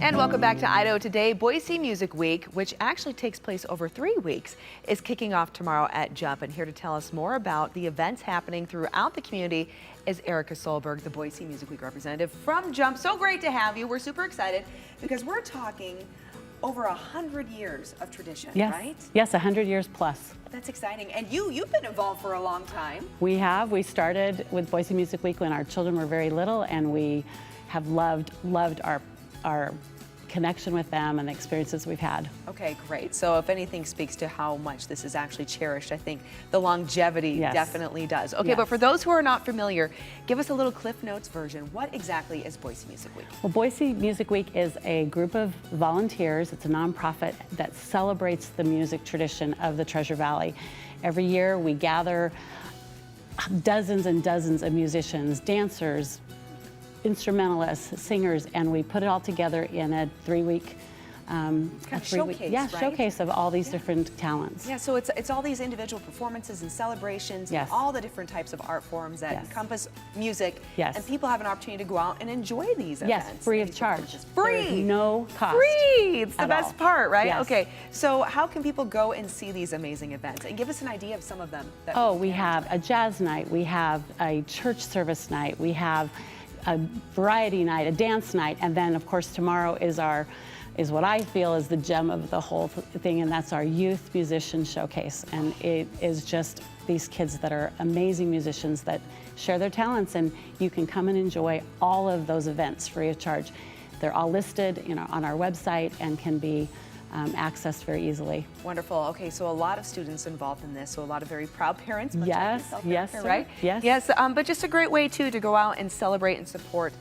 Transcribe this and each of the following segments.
And welcome back to Idaho Today. Boise Music Week, which actually takes place over 3 weeks, is kicking off tomorrow at Jump. And here to tell us more about the events happening throughout the community is Erika Soelberg, the Boise Music Week representative from Jump. So great to have you. We're super excited because we're talking over 100 years of tradition, yes. right? Yes, 100 years plus. That's exciting. And you've been involved for a long time. We have. We started with Boise Music Week when our children were very little, and we have loved our connection with them and the experiences we've had. Okay, great. So if anything speaks to how much this is actually cherished, I think the longevity definitely does. Okay, but for those who are not familiar, give us a little Cliff Notes version. What exactly is Boise Music Week? Well, Boise Music Week is a group of volunteers. It's a nonprofit that celebrates the music tradition of the Treasure Valley. Every year we gather dozens and dozens of musicians, dancers, instrumentalists, singers, and we put it all together in a 3-week showcase, right? Showcase of all these different talents. Yeah, so it's all these individual performances and celebrations, and all the different types of art forms that encompass music, and people have an opportunity to go out and enjoy these events. Yes, free of charge. Free! There's no cost. Free! It's the best part, right? Yes. Okay, so how can people go and see these amazing events? And give us an idea of some of them. We have a jazz night, we have a church service night, we have a variety night, a dance night, and then of course tomorrow is what I feel is the gem of the whole thing, and that's our youth musician showcase. And it is just these kids that are amazing musicians that share their talents, and you can come and enjoy all of those events free of charge. They're all listed, on our website and can be accessed very easily. Wonderful. Okay, so a lot of students involved in this, so a lot of very proud parents. Yes, yes, right? Yes. Yes, but just a great way too to go out and celebrate and support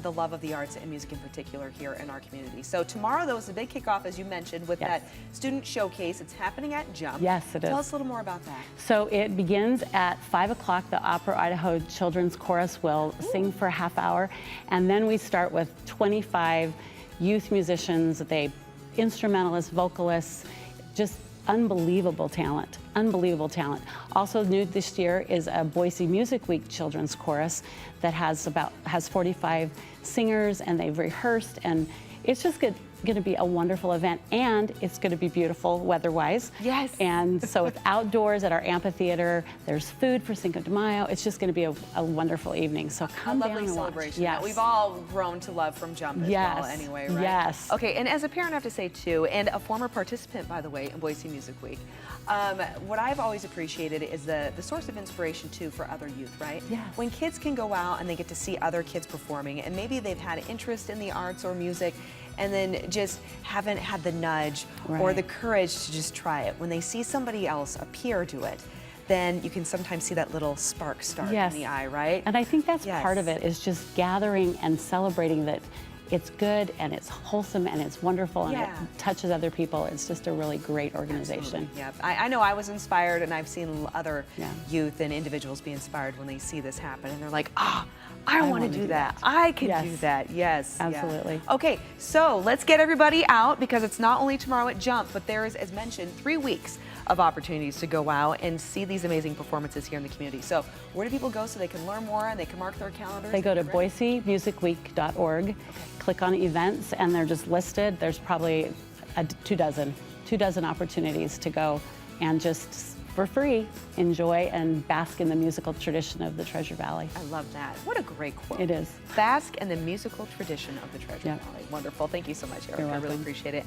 the love of the arts and music in particular here in our community. So tomorrow, though, is the big kickoff, as you mentioned, with that student showcase. It's happening at Jump. Yes, it is. Tell us a little more about that. So it begins at 5 o'clock. The Opera Idaho Children's Chorus will sing for a half hour, and then we start with 25 youth musicians. Instrumentalists, vocalists, just unbelievable talent, unbelievable talent. Also new this year is a Boise Music Week Children's Chorus that has 45 singers, and they've rehearsed, and it's just going to be a wonderful event, and it's going to be beautiful weather-wise. Yes. And so it's outdoors at our amphitheater. There's food for Cinco de Mayo. It's just going to be a wonderful evening. So come down and celebration. Watch. Yes. That we've all grown to love from Jump as well anyway, right? Yes. Okay, and as a parent, I have to say too, and a former participant, by the way, in Boise Music Week, what I've always appreciated is the source of inspiration too for other youth, right? Yes. When kids can go out and they get to see other kids performing, and maybe they've had interest in the arts or music, and then just haven't had the nudge or the courage to just try it. When they see somebody else, a peer, do it, then you can sometimes see that little spark start in the eye, right? And I think that's part of it, is just gathering and celebrating that it's good and it's wholesome and it's wonderful and it touches other people. It's just a really great organization. Yeah, I know I was inspired, and I've seen other youth and individuals be inspired when they see this happen, and they're like, I want to do that. I can do that. Yes. Absolutely. Yeah. Okay, so let's get everybody out, because it's not only tomorrow at Jump, but there is, as mentioned, 3 weeks of opportunities to go out and see these amazing performances here in the community. So where do people go so they can learn more and they can mark their calendars? They go to boisemusicweek.org, click on events, and they're just listed. There's probably 2 dozen opportunities to go and just for free enjoy and bask in the musical tradition of the Treasure Valley. I love that. What a great quote. It is. Bask in the musical tradition of the Treasure Valley. Wonderful. Thank you so much, Erika. I really appreciate it.